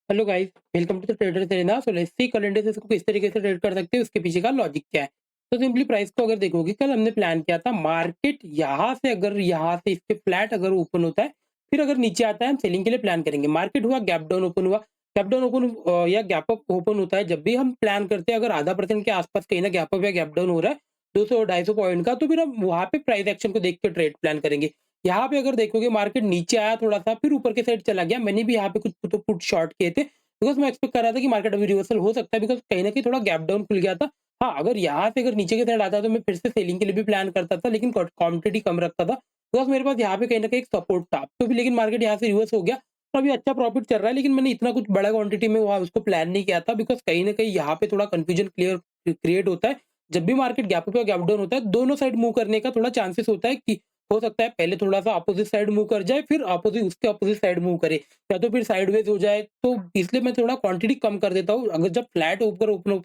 Hello guys, welcome to the trader Serena. So let's see कल indexes को किस तरीके से ट्रेड कर सकते हैं, उसके पीछे का लॉजिक क्या है। तो सिंपली प्राइस को अगर देखोगे, कल हमने प्लान किया था मार्केट यहाँ से इसके फ्लैट अगर ओपन होता है, फिर अगर नीचे आता है हम सेलिंग के लिए प्लान करेंगे। मार्केट हुआ गैप डाउन ओपन हुआ, गैप डाउन ओपन या गैप अप ओपन होता है। जब भी हम प्लान करते हैं अगर आधा परसेंट के आसपास कहीं ना गैप अप या गैप डाउन हो रहा है 200-250 पॉइंट का, तो फिर हम वहां पे प्राइस एक्शन को देख के ट्रेड प्लान करेंगे। यहाँ पे अगर देखोगे मार्केट नीचे आया थोड़ा सा, फिर ऊपर के साइड चला गया। मैंने भी यहाँ पे कुछ पुट शॉर्ट किए थे, बिकॉज़ मैं एक्सपेक्ट कर रहा था कि मार्केट अभी रिवर्सल हो सकता है, बिकॉज़ कहीं न कहीं थोड़ा गैप डाउन खुल गया था। हाँ, अगर यहाँ से अगर नीचे की साइड आता तो मैं फिर से सेलिंग के लिए भी प्लान करता था, लेकिन क्वांटिटी कम रखता था, बिकॉज़ मेरे पास यहाँ पे कहीं न कहीं एक सपोर्ट था। तो भी लेकिन मार्केट यहाँ से रिवर्स हो गया, तो अभी अच्छा प्रॉफिट चल रहा है, लेकिन मैंने इतना कुछ बड़ा क्वांटिटी में वहाँ उसको प्लान नहीं किया था, बिकॉज़ कहीं न कहीं यहाँ पे थोड़ा कन्फ्यूजन क्रिएट होता है। जब भी मार्केट गैप अप या गैप डाउन होता है, दोनों साइड मूव करने का थोड़ा चांसेस होता है कि हो सकता है पहले थोड़ा-सा अपोज़िट साइड मूव कर जाए, फिर उसके अपोज़िट साइड मूव करे। या तो फिर साइडवेज हो जाए, तो इसलिए मैं थोड़ा क्वांटिटी कम कर देता हूँ। अगर जब फ्लैट ऊपर ओपन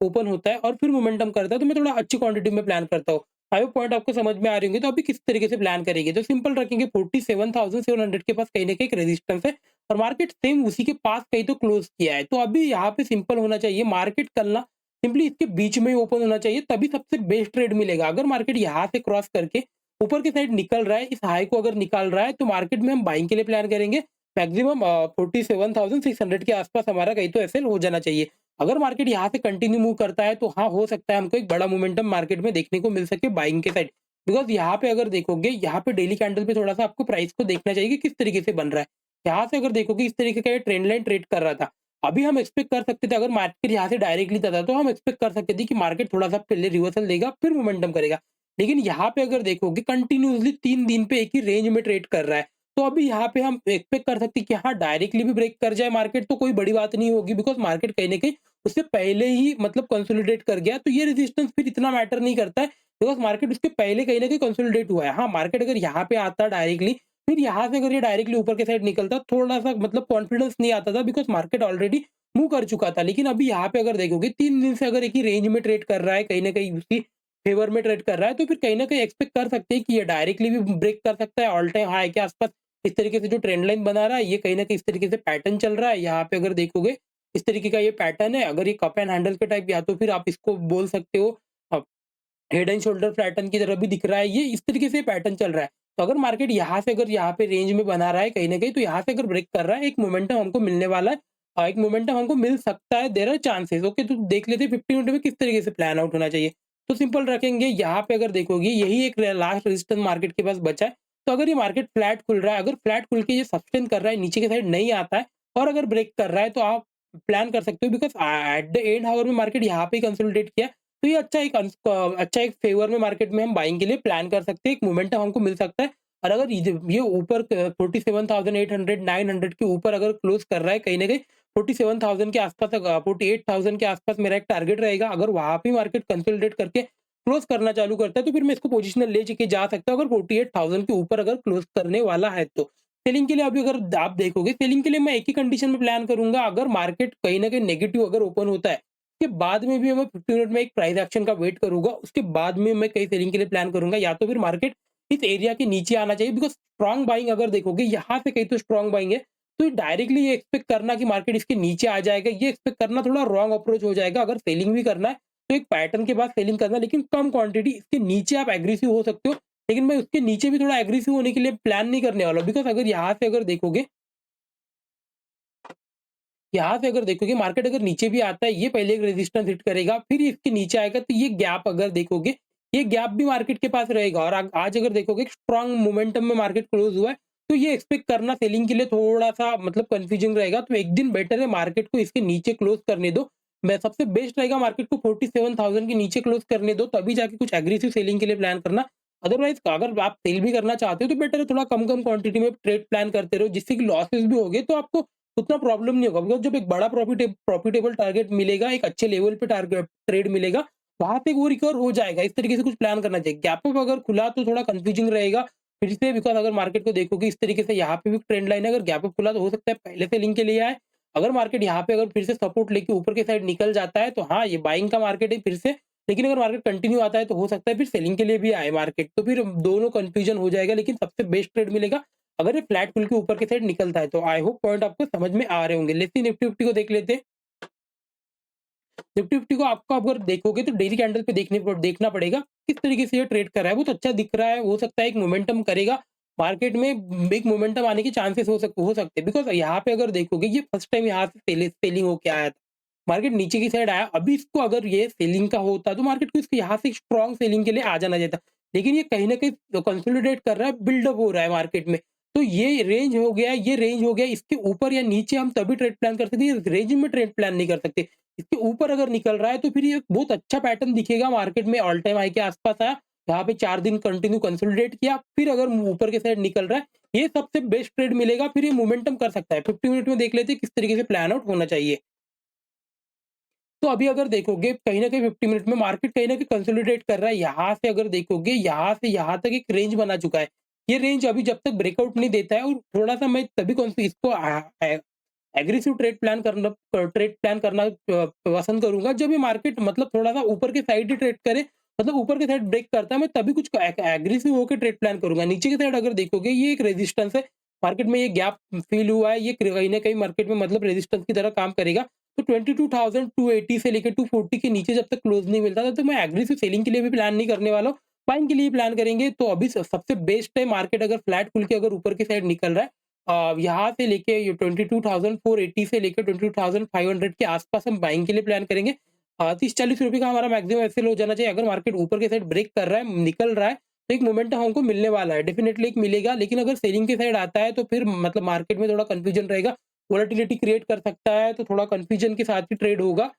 ओपन होता है और फिर मोमेंटम करता है, तो मैं थोड़ा अच्छी क्वांटिटी में प्लान करता हूँ। आई होप पॉइंट आपको समझ में आ रहे होंगे। तो अभी किस तरीके से प्लान करेंगे, तो सिंपल रखेंगे। 47,700 के पास कहीं ना कहीं एक रेजिस्टेंस है, और मार्केट सेम उसी के पास कहीं तो क्लोज किया है। तो अभी यहाँ पे सिंपल होना चाहिए, मार्केट कल ना सिंपली इसके बीच में ही ओपन होना चाहिए, तभी सबसे बेस्ट ट्रेड मिलेगा। अगर मार्केट यहाँ से क्रॉस करके ऊपर की साइड निकल रहा है, इस हाई को अगर निकाल रहा है, तो मार्केट में हम बाइंग के लिए प्लान करेंगे। मैक्सिमम 47,600 के आसपास हमारा कहीं तो एसएल हो जाना चाहिए। अगर मार्केट यहाँ से कंटिन्यू मूव करता है, तो हाँ, हो सकता है हमको एक बड़ा मोमेंटम मार्केट में देखने को मिल सके बाइंग के साइड। बिकॉज़ यहाँ पे अगर देखोगे, यहाँ पे डेली कैंडल पे थोड़ा-सा आपको प्राइस को देखना चाहिए कि किस तरीके से बन रहा है। यहाँ से अगर देखोगे इस तरीके का ये ट्रेंड लाइन ट्रेड कर रहा था। अभी हम एक्सपेक्ट कर सकते थे, अगर मार्केट यहाँ से डायरेक्टली जाता था, तो हम एक्सपेक्ट कर सकते थे कि मार्केट थोड़ा-सा पहले रिवर्सल देगा, फिर मोमेंटम करेगा। लेकिन यहाँ पे अगर देखोगे कंटिन्यूअसली 3 दिन पे एक ही रेंज में ट्रेड कर रहा है। तो अभी यहाँ पे हम एक्सपेक्ट कर सकते हैं कि हाँ, डायरेक्टली भी ब्रेक कर जाए मार्केट, तो कोई बड़ी बात नहीं होगी, बिकॉज़ मार्केट कहीं न कहीं उससे पहले ही मतलब कंसोलिडेट कर गया। तो ये रेजिस्टेंस फिर इतना मैटर नहीं करता है, बिकॉज़ मार्केट उसके पहले कहीं न कहीं कंसोलिडेट हुआ है। हाँ, मार्केट अगर यहाँ पे आता डायरेक्टली, फिर यहाँ से अगर ये डायरेक्टली ऊपर के साइड निकलता, थोड़ा-सा मतलब कॉन्फिडेंस नहीं आता था, बिकॉज़ मार्केट ऑलरेडी मूव कर चुका था। लेकिन अभी यहाँ पे अगर देखोगे 3 दिन से अगर एक ही रेंज में ट्रेड कर रहा है, कहीं न कहीं उसी फेवर में ट्रेड कर रहा है, तो फिर कहीं न कहीं एक्सपेक्ट कर सकते हैं कि ये डायरेक्टली भी ब्रेक कर सकता है ऑल टाइम हाई के आसपास। इस तरीके से जो ट्रेंड लाइन बना रहा है, ये कहीं न कहीं इस तरीके से पैटर्न चल रहा है। यहाँ पे अगर देखोगे, इस तरीके का ये पैटर्न है। अगर ये कप एंड हैंडल के टाइप, या तो फिर आप इसको बोल सकते हो अ, हेड एंड शोल्डर पैटर्न की तरह भी दिख रहा है, ये इस तरीके से पैटर्न चल रहा है। तो अगर मार्केट यहाँ से अगर यहाँ पे रेंज में बना रहा है कहीं न कहीं, तो यहाँ से अगर ब्रेक कर रहा है, एक मोमेंटम हमको मिलने वाला है। एक मोमेंटम हमको मिल सकता है, देयर आर चांसेस। ओके, तो देख लेते हैं 50 मिनट में किस तरीके से प्लान आउट होना चाहिए। तो सिंपल रखेंगे, यहाँ पे अगर देखोगे यही एक लास्ट रेजिस्टेंस मार्केट के पास बचा है। तो अगर ये मार्केट फ्लैट खुल रहा है, अगर फ्लैट खुल के ये सस्टेन कर रहा है, नीचे की साइड नहीं आता है और अगर ब्रेक कर रहा है, तो आप प्लान कर सकते हो, बिकॉज़ एट द एंड हाउर में मार्केट यहाँ पे कंसोलिडेट किया। तो ये अच्छा एक फेवर में मार्केट में हम बाइंग के लिए प्लान कर सकते हैं, एक मोमेंटम हमको मिल सकता है। और अगर ये ऊपर 47,800 900 के ऊपर अगर क्लोज कर रहा है कहीं न कहीं, 47,000 के आसपास, 48,000 के आसपास मेरा एक टारगेट रहेगा। अगर वहाँ पे मार्केट कंसोलिडेट करके क्लोज करना चालू करता है, तो फिर मैं इसको पोजिशनल ले के जा सकता हूँ, अगर 48,000 के ऊपर अगर क्लोज करने वाला है तो। सेलिंग के लिए अभी अगर आप देखोगे, सेलिंग के लिए मैं एक ही कंडीशन में प्लान करूँगा, अगर मार्केट कहीं न कहीं नेगेटिव अगर ओपन होता है, उसके बाद में भी मैं 50 मिनट में एक प्राइस एक्शन का वेट करूँगा, उसके बाद में मैं कहीं सेलिंग के लिए प्लान करूँगा, या तो फिर मार्केट इस एरिया के नीचे आना चाहिए। बिकॉज़ स्ट्रॉन्ग बाइंग अगर देखोगे, यहाँ से कहीं तो स्ट्रॉन्ग बाइंग है, तो डायरेक्टली ये एक्सपेक्ट करना कि मार्केट इसके नीचे आ जाएगा, ये एक्सपेक्ट करना थोड़ा रॉन्ग अप्रोच हो जाएगा। अगर सेलिंग भी करना है, तो एक पैटर्न के बाद सेलिंग करना, लेकिन कम क्वांटिटी। इसके नीचे आप एग्रेसिव हो सकते हो, लेकिन मैं उसके नीचे भी थोड़ा एग्रेसिव होने के लिए प्लान नहीं करने वाला हूँ। बिकॉज़ अगर यहाँ से अगर देखोगे, यहाँ से अगर देखोगे मार्केट अगर नीचे भी आता है, ये पहले एक रेजिस्टेंस हिट करेगा, फिर इसके नीचे आएगा, तो ये गैप अगर देखोगे, ये गैप भी मार्केट के पास रहेगा। और आज अगर देखोगे स्ट्रॉन्ग मोमेंटम में मार्केट क्लोज हुआ है, तो ये एक्सपेक्ट करना सेलिंग के लिए थोड़ा-सा मतलब कन्फ्यूजिंग रहेगा। तो एक दिन बेटर है मार्केट को इसके नीचे क्लोज करने दो। मैं सबसे बेस्ट रहेगा मार्केट को 47,000 के नीचे क्लोज करने दो, तभी जाके कुछ एग्रेसिव सेलिंग के लिए प्लान करना। अदरवाइज़ अगर आप सेल भी करना चाहते हो, तो बेटर है थोड़ा कम-कम क्वांटिटी में ट्रेड प्लान करते रहो, जिससे कि लॉसेस भी होंगे तो आपको उतना प्रॉब्लम नहीं होगा। बिकॉज़ जब एक बड़ा प्रॉफिटेबल टारगेट मिलेगा, एक अच्छे लेवल पे टारगेट ट्रेड मिलेगा, वहाँ पे वो रिकवर हो जाएगा। इस तरीके से कुछ प्लान करना चाहिए। गैप अप अगर खुला तो थोड़ा कन्फ्यूजिंग रहेगा फिर से, बिकॉज़ अगर मार्केट को देखोगे इस तरीके से, यहाँ पे भी ट्रेंड लाइन है, अगर गैप अप खुला तो हो सकता है पहले सेलिंग के लिए आए। अगर मार्केट यहाँ पे अगर फिर से सपोर्ट लेके ऊपर की साइड निकल जाता है, तो हाँ, ये बाइंग का मार्केट है फिर से। लेकिन अगर मार्केट कंटिन्यू आता है, तो हो सकता है फिर सेलिंग के लिए भी आए मार्केट, तो फिर दोनों कन्फ्यूजन हो जाएगा, लेकिन सबसे बेस्ट ट्रेड मिलेगा अगर ये फ्लैट खुल के ऊपर की साइड निकलता है तो आई होप पॉइंट आपको समझ में आ रहे होंगे। लेट्स सी निफ्टी फिफ्टी को देख लेते हैं। निफ्टी फिफ्टी को आपको अगर देखोगे तो डेली कैंडल पे देखना पड़ेगा किस तरीके से ये ट्रेड कर रहा है। बहुत अच्छा दिख रहा है, हो सकता है एक मोमेंटम करेगा मार्केट में, बिग मोमेंटम आने के चांसेस हो सकते हैं। बिकॉज यहाँ पे अगर देखोगे ये फर्स्ट टाइम यहाँ से सेलिंग होके आया था, मार्केट नीचे की साइड आया। अभी इसको अगर ये सेलिंग का होता तो मार्केट को इसको यहाँ से स्ट्रॉन्ग सेलिंग के लिए आ जाना चाहिए था, लेकिन ये कहीं ना कहीं कंसोलिडेट कर रहा है, बिल्डअप हो रहा है मार्केट में। तो ये रेंज हो गया, ये रेंज हो गया, इसके ऊपर या नीचे हम तभी ट्रेड प्लान कर सकते हैं, इस रेंज में ट्रेड प्लान नहीं कर सकते। इसके ऊपर अगर निकल रहा है तो फिर ये बहुत अच्छा पैटर्न दिखेगा मार्केट में, ऑल टाइम हाई के आसपास आया, यहाँ पे 4 दिन कंटिन्यू कंसोलिडेट किया, फिर अगर ऊपर के साइड निकल रहा है, ये सबसे बेस्ट ट्रेड मिलेगा, फिर ये मोमेंटम कर सकता है। 50 मिनट में देख लेते हैं किस तरीके से प्लान आउट होना चाहिए। तो अभी अगर देखोगे कहीं न कहीं 50 मिनट में मार्केट कहीं न कहीं कंसोलिडेट कर रहा है। यहाँ से अगर देखोगे, यहाँ से यहाँ तक एक रेंज बना चुका है। ये रेंज अभी जब तक ब्रेकआउट नहीं देता है, और थोड़ा-सा मैं तभी कौन सी इसको एग्रेसिव ट्रेड प्लान करना पसंद करूँगा जब ये मार्केट मतलब थोड़ा-सा ऊपर के साइड ही ट्रेड करे, मतलब ऊपर के साइड ब्रेक करता है, मैं तभी कुछ एग्रेसिव होके ट्रेड प्लान करूँगा। नीचे की साइड अगर देखोगे ये एक रेजिस्टेंस है, मार्केट में ये गैप फील हुआ है, ये कहीं न कहीं मार्केट में मतलब रेजिस्टेंस की तरह काम करेगा। तो 22,280 से लेके 240 के नीचे जब तक क्लोज नहीं मिलता था, तो मैं एग्रेसिव सेलिंग के लिए भी प्लान नहीं करने वाला हूँ, बाइंग के लिए प्लान करेंगे। तो अभी सबसे बेस्ट है, मार्केट अगर फ्लैट खुल के अगर ऊपर की साइड निकल रहा है, यहाँ से लेके ये 22,480 से लेके 22,500 के आसपास हम बाइंग के लिए प्लान करेंगे। 30-40 रुपए का हमारा मैक्सिमम एसएल हो जाना चाहिए। अगर मार्केट ऊपर की साइड ब्रेक कर रहा है, निकल रहा है, तो एक मोमेंटम हमको मिलने वाला है, डेफिनिटली एक मिलेगा। लेकिन अगर सेलिंग की साइड आता है तो फिर मतलब मार्केट में थोड़ा कंफ्यूजन रहेगा, वोलेटिलिटी क्रिएट कर सकता है, तो थोड़ा कंफ्यूजन के साथ ही ट्रेड होगा।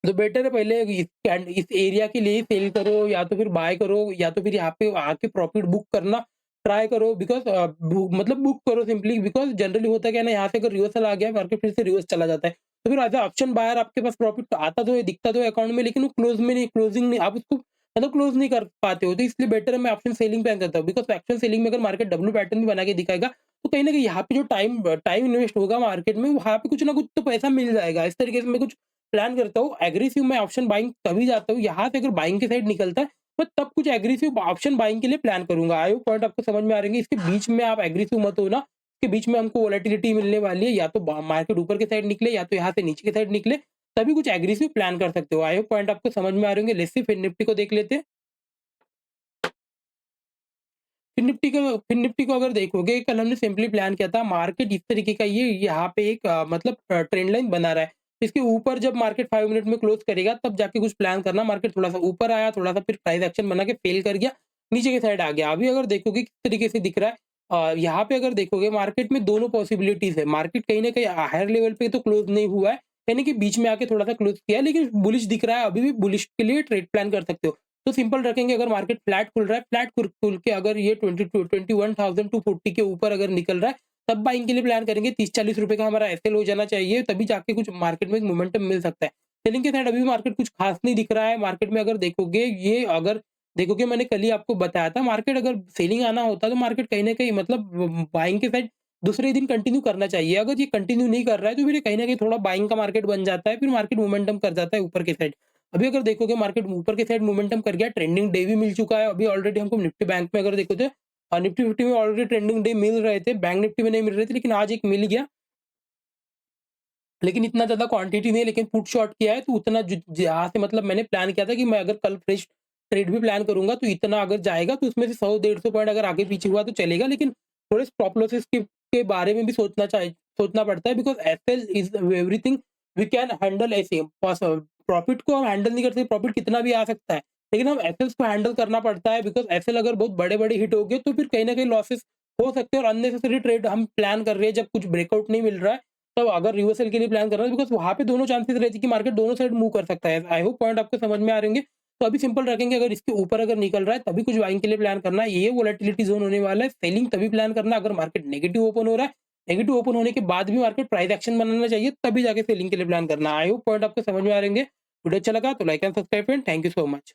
तो बेटर है पहले इस एरिया के लिए सेल करो, या तो फिर बाय करो, या तो फिर यहाँ पे आके प्रॉफिट बुक करना ट्राई करो। बिकॉज़ मतलब बुक करो सिंपली, बिकॉज़ जनरली होता क्या है ना, यहाँ से अगर रिवर्सल आ गया, मार्केट फिर से रिवर्स चला जाता है। तो फिर एज़ अ ऑप्शन बायर आपके पास प्रॉफिट आता तो है, दिखता तो है अकाउंट में, लेकिन वो क्लोजिंग नहीं, आप उसको मतलब क्लोज़ नहीं कर पाते हो। तो इसलिए बेटर है मैं ऑप्शन सेलिंग प्लान करता हूँ, बिकॉज़ ऑप्शन सेलिंग में अगर मार्केट डब्ल्यू पैटर्न भी बना के दिखाएगा, तो कहीं न कहीं यहाँ पे जो टाइम इन्वेस्ट होगा मार्केट में, वहाँ पे कुछ ना कुछ तो पैसा मिल जाएगा। इस तरीके से मैं कुछ प्लान करता हूँ। एग्रेसिव मैं ऑप्शन बाइंग तभी जाता हूँ, यहाँ से अगर बाइंग की साइड निकलता है, मैं तब कुछ एग्रेसिव ऑप्शन बाइंग के लिए प्लान करूँगा। आई होप पॉइंट आपको समझ में आ रहे हैं। इसके बीच में आप एग्रेसिव मत होना, इसके बीच में हमको वोलेटिलिटी मिलने वाली है, या तो मार्केट ऊपर की साइड निकले, या तो यहाँ से नीचे की साइड निकले, तभी कुछ एग्रेसिव प्लान कर सकते हो। आई होप पॉइंट आपको समझ में आ रहे होंगे। लेट्स सी फिर निफ्टी को देख लेते हैं। फिर निफ्टी को अगर देखोगे, कल हमने सिंपली प्लान किया था, मार्केट इस तरीके का ये यहाँ पे एक मतलब ट्रेंड लाइन बना रहा है। इसके ऊपर जब मार्केट 5 मिनट में क्लोज करेगा तब जाके कुछ प्लान करना। मार्केट थोड़ा-सा ऊपर आया, थोड़ा-सा फिर प्राइस एक्शन बना के फेल कर गया, नीचे की साइड आ गया। अभी अगर देखोगे किस तरीके से दिख रहा है, यहाँ पे अगर देखोगे मार्केट में दोनों पॉसिबिलिटीज़ है। मार्केट कहीं न कहीं हायर लेवल पे तो क्लोज नहीं हुआ है, यानी कि बीच में आके थोड़ा-सा क्लोज किया है, लेकिन बुलिश दिख रहा है। अभी भी बुलिश के लिए ट्रेड प्लान कर सकते हो। तो सिंपल रखेंगे, अगर मार्केट फ्लैट खुल रहा है, फ्लैट खुल के अगर ये 21,240 के ऊपर अगर निकल रहा है, तब बाइंग के लिए प्लान करेंगे। 30-40 रुपए का हमारा एसएल हो जाना चाहिए, तभी जाके कुछ मार्केट में एक मोमेंटम मिल सकता है। सेलिंग के साइड अभी भी मार्केट कुछ खास नहीं दिख रहा है। मार्केट में अगर देखोगे, ये अगर देखोगे, मैंने कल ही आपको बताया था, मार्केट अगर सेलिंग आना होता तो मार्केट कहीं न कहीं मतलब बाइंग के साइड दूसरे दिन कंटिन्यू करना चाहिए। अगर ये कंटिन्यू नहीं कर रहा है तो फिर ये कहीं न कहीं थोड़ा बाइंग का मार्केट बन जाता है, फिर मार्केट मोमेंटम कर जाता है ऊपर की साइड। अभी अगर देखोगे मार्केट ऊपर की साइड मोमेंटम कर गया, ट्रेंडिंग डे भी मिल चुका है। अभी ऑलरेडी हमको निफ्टी बैंक में अगर देखो तो निफ्टी 50 में ऑलरेडी ट्रेंडिंग डे मिल रहे थे, बैंक निफ्टी में नहीं मिल रहे थे, लेकिन आज एक मिल गया। लेकिन इतना ज़्यादा क्वांटिटी नहीं है, लेकिन पुट शॉर्ट किया है, तो उतना जहाँ से मतलब मैंने प्लान किया था कि मैं अगर कल फ्रेश ट्रेड भी प्लान करूँगा तो इतना अगर जाएगा, तो उसमें से 100-150 पॉइंट अगर आगे पीछे हुआ तो चलेगा। लेकिन थोड़े स्टॉप लॉसेस के बारे में भी सोचना पड़ता है, because FL is everything we can handle ऐसे प्रॉफिट को हम हैंडल नहीं कर सकते, प्रॉफिट कितना भी आ सकता है। लेकिन हम एफएल्स को हैंडल करना पड़ता है, बिकॉज़ एफएल अगर बहुत बड़े-बड़े हिट हो गए तो फिर कहीं न कहीं लॉसेस हो सकते हैं, और अननेसेसरी ट्रेड हम प्लान कर रहे हैं जब कुछ ब्रेकआउट नहीं मिल रहा है। तब अगर रिवर्सल के लिए प्लान कर रहा है, बिकॉज़ वहाँ पे दोनों चांसेस रहती है कि मार्केट दोनों साइड मूव कर सकता है। आई होप पॉइंट आपको समझ में आ रहे होंगे। तो अभी सिंपल रखेंगे, अगर इसके ऊपर अगर निकल रहा है तभी कुछ बाइंग के लिए प्लान करना है। ये वोलेटिलिटी ज़ोन होने वाला है, सेलिंग तभी प्लान करना अगर मार्केट नेगेटिव ओपन हो रहा है। नेगेटिव ओपन होने के बाद भी मार्केट प्राइस एक्शन बनाना चाहिए, तभी जाके सेलिंग के लिए प्लान करना। आई होप पॉइंट आपको समझ में आ रहे होंगे। वीडियो अच्छा लगा तो like and subscribe friend. Thank you so much.